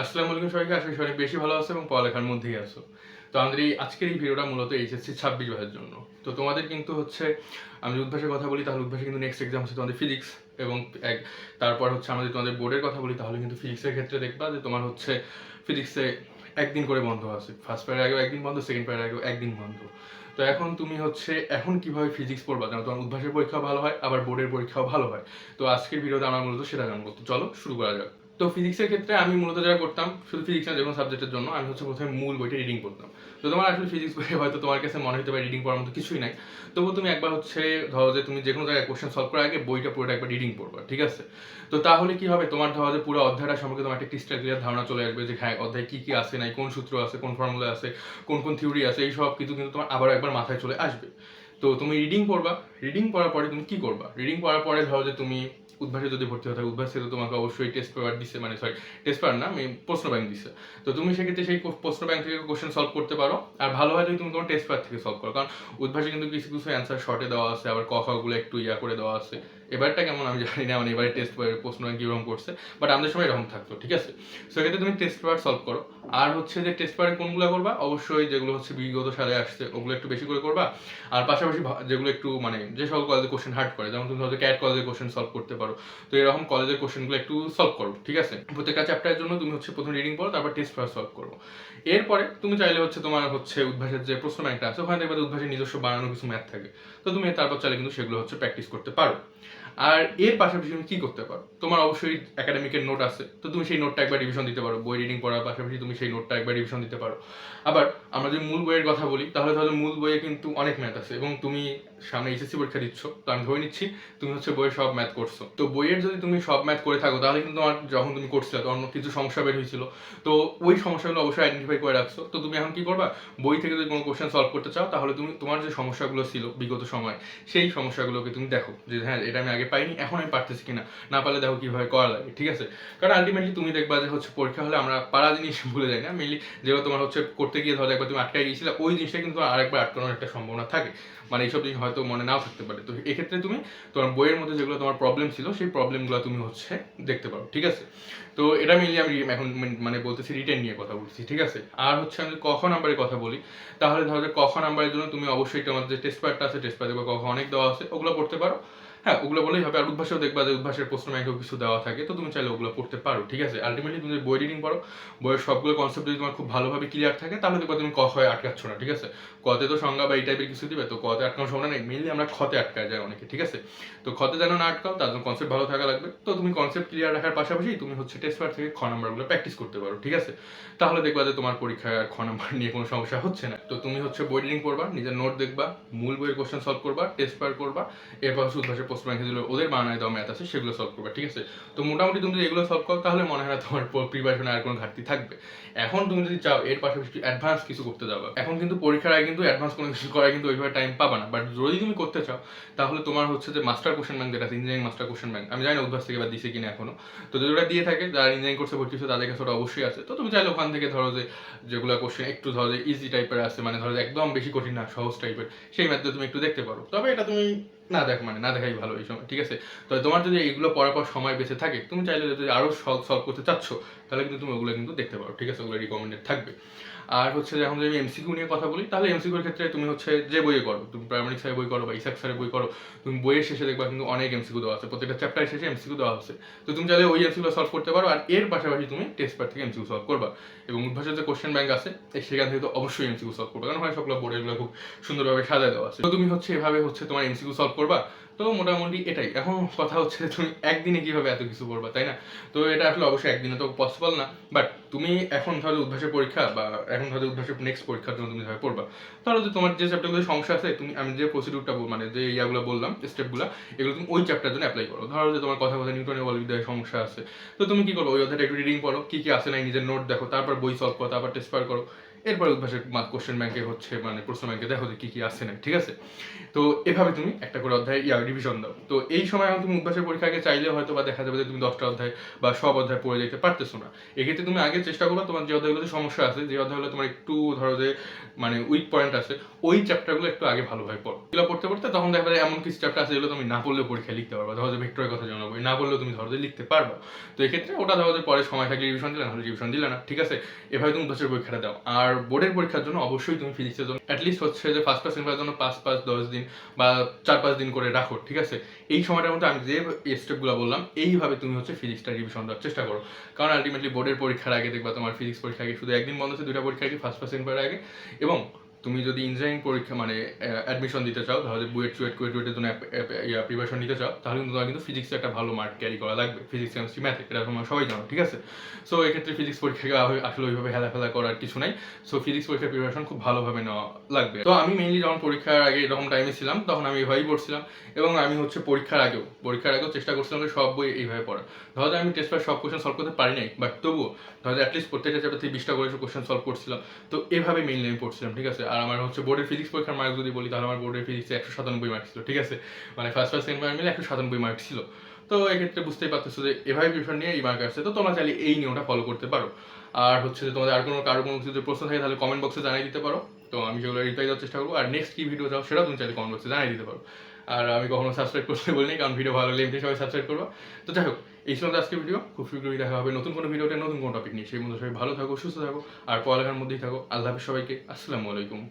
আসসালামু আলাইকুম সবাইকে। আশা করি অনেক বেশি ভালো আছো এবং পড়ালেখার মধ্যেই আছো। তো আমাদের এই আজকের এই ভিডিওটা মূলত এইচএসসি 26 ব্যাচের জন্য। তো তোমাদের কিন্তু হচ্ছে আমি যদি উদ্ভাসের কথা বলি তাহলে উদ্ভাসে কিন্তু নেক্সট এক্সাম হচ্ছে তোমাদের ফিজিক্স এবং এক তারপর হচ্ছে আমরা যদি তোমাদের বোর্ডের কথা বলি তাহলে কিন্তু ফিজিক্সের ক্ষেত্রে দেখবা যে তোমার হচ্ছে ফিজিক্সে একদিন করে বন্ধ আছে। ফার্স্ট প্যারের আগেও একদিন বন্ধ, সেকেন্ড প্যারের আগেও একদিন বন্ধ। তো এখন তুমি হচ্ছে এখন কিভাবে ফিজিক্স পড়বা যেন তোমার উদ্ভাসের পরীক্ষা ভালো হয় আবার বোর্ডের পরীক্ষাও ভালো হয়। তো আজকের ভিডিওতে আমরা মূলত সেটা জানবো। তো চলো শুরু করা যাক। তো ফিজিক্সের ক্ষেত্রে আমি মূলত যেটা করতাম, শুধু ফিজিক্স না যে কোনো সাবজেক্টের জন্য আমি হচ্ছে প্রথমে মূল বইটা রিডিং করতাম। তো তোমার আসলে ফিজিক্স বইয়ে হয়তো তোমার কাছে মনে হতে পারে রিডিং পড়ার মতো কিছুই নাই, তবুও তুমি একবার হচ্ছে ধরো যে তুমি যে কোনো জায়গায় কোশ্চেন সলভ করার আগে বইটা পুরোটা একবার রিডিং পড়বা, ঠিক আছে? তো তাহলে কি হবে, তোমার ধরো যে পুরো অধ্যায়টা সম্পর্কে তোমার একটা ক্রিস্টাল ক্লিয়ার ধারণা চলে আসবে যে হ্যাঁ অধ্যায় কি কি আছে নাই, কোন সূত্র আছে, কোন ফর্মুলা আছে, কোন কোন থিওরি আছে, এই সব কিছু কিন্তু তোমার আবার একবার মাথায় চলে আসবে। তো তুমি রিডিং পড়বা, রিডিং পড়ার পরে তুমি কি করবা, রিডিং পড়ার পরে ধরো যে তুমি উদ্ভাসে যদি ভর্তি হতে হয়, উদ্ভাসে তো তোমাকে অবশ্যই টেস্ট পেপার দিচ্ছে, মানে সরি টেস্ট পেপার না, আমি প্রশ্ন ব্যাংক দিচ্ছে। তো তুমি সেক্ষেত্রে সেই প্রশ্ন ব্যাংক থেকে কোশ্চেন সলভ করতে পারো, আর ভালো হয় যদি তুমি তোমার টেস্ট পেপার থেকে সলভ করো, কারণ উদ্ভাসে কিন্তু কিছু কিছু অ্যান্সার শর্টে দেওয়া আছে, আবার গুলো একটু ইয়া করে দেওয়া আছে। এবারটা কেমন আমি জানি না, মানে এবারে টেস্ট পেপারের প্রশ্ন ব্যাংক কিরকম করছে, বাট আমাদের সময় এরকম থাকতো, ঠিক আছে? সেক্ষেত্রে তুমি টেস্ট পেপার সলভ করো। আর হচ্ছে যে টেস্ট পেপারে কোনগুলো করবা, অবশ্যই যেগুলো হচ্ছে বিগত সালে আসছে ওগুলো একটু বেশি করে করবা। আর পাশাপাশি যেগুলো একটু মানে যে সকল কলেজে কোশ্চেন হার্ড করে, যেমন তুমি হয়তো ক্যাট কলেজের কোশ্চেন সলভ করতে পারো, তো এরকম কলেজের কোশ্চেনগুলো একটু সলভ করো, ঠিক আছে? প্রত্যেকটা চ্যাপ্টারের জন্য তুমি হচ্ছে প্রথমে রিডিং পড়ো, তারপর টেস্ট পেপার সলভ করো। এরপরে তুমি চাইলে হচ্ছে তোমার হচ্ছে উদ্ভাসের যে প্রশ্ন ব্যাংকটা আছে ওখানে দেখবে উদ্ভাসের নিজস্ব বানানো কিছু ম্যাথ থাকে, তো তুমি তারপর চাইলে কিন্তু সেগুলো হচ্ছে প্র্যাকটিস করতে পারো। আর এর পাশাপাশি তুমি কি করতে পারো, তোমার অবশ্যই একাডেমিকের নোট আছে, তো তুমি সেই নোটটা একবার রিভিশন দিতে পারো, বই রিডিং পড়ার পাশাপাশি তুমি সেই নোটটা একবার রিভিশন দিতে পারো। আবার আমরা যদি মূল বইয়ের কথা বলি তাহলে ধরো মূল বইয়ে কিন্তু অনেক ম্যাথ আছে এবং তুমি সামনে এইচএসসি পরীক্ষা দিচ্ছ, তো আমি ধরে নিচ্ছি তুমি হচ্ছে বইয়ের সব ম্যাথ করছো। তো বইয়ের যদি তুমি সব ম্যাথ করে থাকো তাহলে কিন্তু তোমার যখন তুমি করছিলে তখন কিছু সমস্যা বের হয়েছিল, তো ওই সমস্যাগুলো অবশ্যই আইডেন্টিফাই করে রাখছো। তো তুমি এখন কি করবা, বই থেকে যদি কোনো কোশ্চেন সলভ করতে চাও তাহলে তুমি তোমার যে সমস্যাগুলো ছিল বিগত সময় সেই সমস্যাগুলোকে তুমি দেখো যে হ্যাঁ এটা আমি আগে পাইনি, এখন আমি পারতেছি কিনা, না পারলে দেখো কিভাবে করা লাগে, ঠিক আছে? কারণ আলটিমেটলি তুমি দেখবা যে হচ্ছে পরীক্ষা হলে আমরা পারা জিনিস ভুলে যাই না, মেনলি যেগুলো তোমার হচ্ছে করতে গিয়ে ধরো একবার তুমি আটকায় গিয়েছিলে ওই জিনিসটা কিন্তু আরেকবার আটকানোর একটা সম্ভাবনা থাকে, মানে এইসব জিনিস হয়তো মনে নাও থাকতে পারে। তো এক্ষেত্রে তুমি তোমার বইয়ের মধ্যে যেগুলো তোমার প্রবলেম ছিল সেই প্রবলেমগুলো তুমি হচ্ছে দেখতে পারো, ঠিক আছে? তো এটা মেনলি আমি এখন মানে বলতেছি রিটেন নিয়ে কথা বলছি, ঠিক আছে? আর হচ্ছে আমি ক খ নাম্বারের কথা বলি, তাহলে ধরো যে ক খ নাম্বারের জন্য তুমি অবশ্যই তোমার যে টেস্ট পেপারটা আছে, টেস্ট পেপার দেখবে ক খ অনেক দেওয়া আছে, ওগুলো পড়তে পারো। হ্যাঁ ওগুলো বলেই হবে। আর উদ্ভাসেও দেখবা যে উদ্ভাসের প্রশ্ন ব্যাংকেও কিছু দেওয়া থাকে, তো তুমি চাইলে ওগুলো পড়তে পারো, ঠিক আছে? আলটিমেটলি তুমি যদি বই রিডিং পড়ো, বইয়ের সবগুলো কনসেপ্ট যদি তোমার খুব ভালোভাবে ক্লিয়ার থাকে তাহলে দেখবা তুমি ক খয়ে আটকাচ্ছ না, ঠিক আছে? কতে তো সংজ্ঞা বা এই টাইপের কিছু দিবে, তো কতে আটকানোর সম্ভাবনা নেই, মেনলি আমরা খতে আটকায় যায় অনেকে, ঠিক আছে? তো খতে যেন না আটকাও তার জন্য কনসেপ্ট ভালো থাকা লাগবে। তো তুমি কনসেপ্ট ক্লিয়ার রাখার পাশাপাশি তুমি হচ্ছে টেস্ট পেপার থেকে খ নাম্বারগুলো প্র্যাকটিস করতে পারো, ঠিক আছে? তাহলে দেখবা যে তোমার পরীক্ষায় আর খ নাম্বার নিয়ে কোনো সমস্যা হচ্ছে না। তো তুমি হচ্ছে বই রিডিং পড়বা, নিজের নোট দেখবা, মূল বইয়ের কোশ্চেন সলভ করবা, টেস্ট পেপার করবা, এরপর হচ্ছে উদ্ভাসের প্রশ্ন ব্যাংকে দিলে ওদের বানায় দেওয়া ম্যাথ আছে সেগুলো সলভ করবা, ঠিক আছে? তো মোটামুটি তুমি যদি এগুলো সলভ করো তাহলে মনে হয় না তোমার প্রিপারেশনে আর কোনো ঘাটতি থাকবে। এখন তুমি যদি চাও এর পাশাপাশি অ্যাডভান্স কিছু করতে যাবে, এখন কিন্তু পরীক্ষার আগে কিন্তু অ্যাডভান্স কোনো কিছু করার কিন্তু ওইভাবে টাইম পাবা না, বাট যদি তুমি করতে চাও তাহলে তোমার হচ্ছে যে মাস্টার কোশ্চেন ব্যাংক যেটা ইঞ্জিনিয়ারিং মাস্টার কোশ্চেন ব্যাংক, আমি জানি না উদ্ভাস থেকে বা দিছে কিনা এখনো, তো যদি ওটা দিয়ে থাকে যারা ইঞ্জিনিয়ারিং কোর্সে ভর্তি হচ্ছে তাদের কাছে ওটা অবশ্যই আছে। তো তুমি চাইলে ওখান থেকে ধরো যে যেগুলো কোশ্চেন একটু ধরো যে ইজি টাইপের আছে, মানে ধরো যে একদম বেশি কঠিন না, সহজ টাইপের, সেই ম্যাথটা তুমি একটু দেখতে পারো। তবে এটা তুমি না দেখ মানে না দেখাই ভালো এই সময়, ঠিক আছে? তো তোমার যদি এগুলো পড়ার পর সময় বেঁচে থাকে, তুমি চাইলে যদি আরো সলভ করতে চাচ্ছ তাহলে কিন্তু তুমি ওগুলো কিন্তু দেখতে পারো, ঠিক আছে? ওগুলো রিকমেন্ডেড থাকবে। আর হচ্ছে যে এখন যদি আমি এমসিকিউ নিয়ে কথা বলি তাহলে এমসিকিউর ক্ষেত্রে তুমি হচ্ছে যে বইয়ে করো, তুমি প্রাইমারি স্যারের বই করো বা ইসাক স্যারের বই করো, তুমি বইয়ের শেষে দেখবা কিন্তু অনেক এমসিকিউ দেওয়া আছে, প্রত্যেকটা চ্যাপ্টারের শেষে এমসিকিউ দেওয়া আছে। তো তুমি চাইলে ওই এমসিকিউ সলভ করতে পারো, আর এর পাশাপাশি তুমি টেস্ট পেপার থেকে এমসিকিউ সলভ করবা এবং উদ্ভাসের যে কোশ্চেন ব্যাংক আছে সেখান থেকে তো অবশ্যই এমসিকিউ সলভ করবে, কারণ হয় সবগুলো বোর্ডেগুলো খুব সুন্দরভাবে সাজায় দেওয়া আছে। তো তুমি হচ্ছে এভাবে হচ্ছে তোমার এমসিকিউ সলভ করবা। তো মোটামুটি এটাই। এখন কথা হচ্ছে তুমি একদিনে কিভাবে এত কিছু করবা, তাই না? তো এটা আসলে অবশ্যই একদিনে তো পসিবল না, বাট তুমি এখন ধরো উদ্ভাসের পরীক্ষা বা এখন ধরো উদ্ভাসের নেক্সট পরীক্ষার জন্য তুমি ধরো পড়বা, ধরো যে তোমার যে চ্যাপ্টারগুলো সমস্যা আছে, তুমি আমি যে প্রসিডিউরটা মানে যে ইয়াগুলো বললাম স্টেপগুলো, এগুলো তুমি ওই চ্যাপ্টার জন্য অ্যাপ্লাই করো। ধরো যে তোমার কথা নিউটনের বলবিদ্যায় সমস্যা আছে, তো তুমি কি করো, ওই অধ্যায়টা একটু রিডিং পড়ো, কি কি আছে না নিজের নোট দেখো, তারপর বই সলভ করো, তারপর টেস্ট পেপার করো, এরপরে উদ্ভাসের কোশ্চেন ব্যাংকে হচ্ছে মানে প্রশ্ন ব্যাংকে দেখো যে কী কী আসছে না, ঠিক আছে? তো এভাবে তুমি একটা করে অধ্যায় রিভিশন দাও। তো এই সময় এখন তুমি উদ্ভাসের পরীক্ষা আগে চাইলে হয়তো বা দেখা যাবে যে তুমি 10টা অধ্যায় বা সব অধ্যায় পড়ে যেতে পারতেছো না। এক্ষেত্রে তুমি আগে চেষ্টা করবে তোমার যে অধ্যায়গুলোতে সমস্যা আছে, যে অধ্যায়গুলো তোমার একটু ধরো যে মানে উইক পয়েন্ট আছে, ওই চ্যাপ্টারগুলো একটু আগে ভালোভাবে পড়ো। এগুলো পড়তে পড়তে তখন দেখা যায় এমন কিছু চ্যাপ্টার আছে যেগুলো তুমি না পড়লেও পরীক্ষায় লিখতে পারবা। ধরো যে ভেক্টরের কথা জানাবো, না পড়লেও তুমি ধরো যে লিখতে পারবা। তো এক্ষেত্রে ওটা ধরো যে পরে সময় থাকলে রিভিশন দিলে, নাহলে রিভিশন দিলে না, ঠিক আছে? এভাবে তুমি উদ্ভাসের পরীক্ষাটা দাও। আর বোর্ডের পরীক্ষার জন্য অবশ্যই তুমি ফিজিক্সের জন্য অ্যাটলিস্ট হচ্ছে যে ফার্স্ট পাস জন্য 5-10 দিন বা 4-5 দিন করে রাখো, ঠিক আছে? এই সময়টার মধ্যে আমি যে স্টেপগুলো বললাম এইভাবে তুমি হচ্ছে ফিজিক্সটা রিভিশন দেওয়ার চেষ্টা করো। কারণ আলটিমেটলি বোর্ডের পরীক্ষার আগে দেখবা তোমার ফিজিক্স পরীক্ষা আগে শুধু একদিন বন্ধ আছে, 2টা পরীক্ষা আগে, ফার্স্ট পাস আগে। এবং তুমি যদি ইঞ্জিনিয়ারিং পরীক্ষা মানে অ্যাডমিশন দিতে চাও, তাহলে বুয়েট চুয়েট কুয়েটের জন্য প্রিপারেশন নিতে চাও, তাহলে কিন্তু তোমার কিন্তু ফিজিক্সে একটা ভালো মার্ক ক্যারি করা লাগবে, ফিজিক্স কেমিস্ট্রি ম্যাথ, এটা তোমরা সবাই জানো, ঠিক আছে? সো এক্ষেত্রে ফিজিক্স পরীক্ষা আসলে ওইভাবে হেলাফেলা করার কিছু নাই। সো ফিজিক্স পরীক্ষার প্রিপারেশন খুব ভালোভাবে নেওয়া লাগবে। তো আমি মেইনলি যখন পরীক্ষার আগে এরকম টাইমে ছিলাম তখন আমি এভাবেই পড়ছিলাম, এবং আমি হচ্ছে পরীক্ষার আগেও চেষ্টা করছিলাম যে সব বই এইভাবে পড়া। ধরো যে আমি টেস্ট পেপার সব কোশ্চেন সলভ করতে পারি নাই, বাট তবুও ধরো যে অ্যাটলিস্ট প্রত্যেকটা চ্যাপ্টার থেকে 20টা করে কোশ্চেন সলভ করছিলাম। তো এভাবে মেইনলি আমি পড়ছিলাম, ঠিক আছে? আর আমার হচ্ছে বোর্ডের ফিজিক্স পরীক্ষার মার্ক যদি বলি, তাহলে আমার বোর্ডের ফিজিক্সে 197 মার্ক ছিল, ঠিক আছে? মানে ফার্স্ট সেকেন্ড মিলে 197 মার্ক ছিল। তো এক্ষেত্রে বুঝতেই পারতেছো যে এভাবে প্রিপারেশন নিয়ে এই মার্ক আসছে। তো তোমরা চাইলে এই নিয়মটা ফলো করতে পারো। আর হচ্ছে যে তোমাদের আর কারো কোনো কিছু যদি প্রশ্ন থাকে তাহলে কমেন্ট বক্সে জানিয়ে দিতে পারো। তো আমি সেগুলো রিপ্লাই দেওয়ার চেষ্টা করবো। আর নেক্সট কি ভিডিও চাও সেটাও তুমি চাইলে কমেন্ট বক্সে জানিয়ে দিতে পারো। আর আমি কখনো সাবস্ক্রাইব করতে বলিনি, কারণ ভিডিও ভালো লাগলে এমনি সবাই সাবস্ক্রাইব করবো। তো যাই হোক, এই ছিল আজকে ভিডিও। খুব শীঘ্রই দেখা হবে নতুন কোনো ভিডিওতে, নতুন কোনো টপিক নিয়ে। সেই মধ্যে সবাই ভালো থাকো, সুস্থ থাকো, আর পড়ালেখার মধ্যেই থাকো। আল্লাহ হাফেজ সবাইকে। আসসালামু আলাইকুম।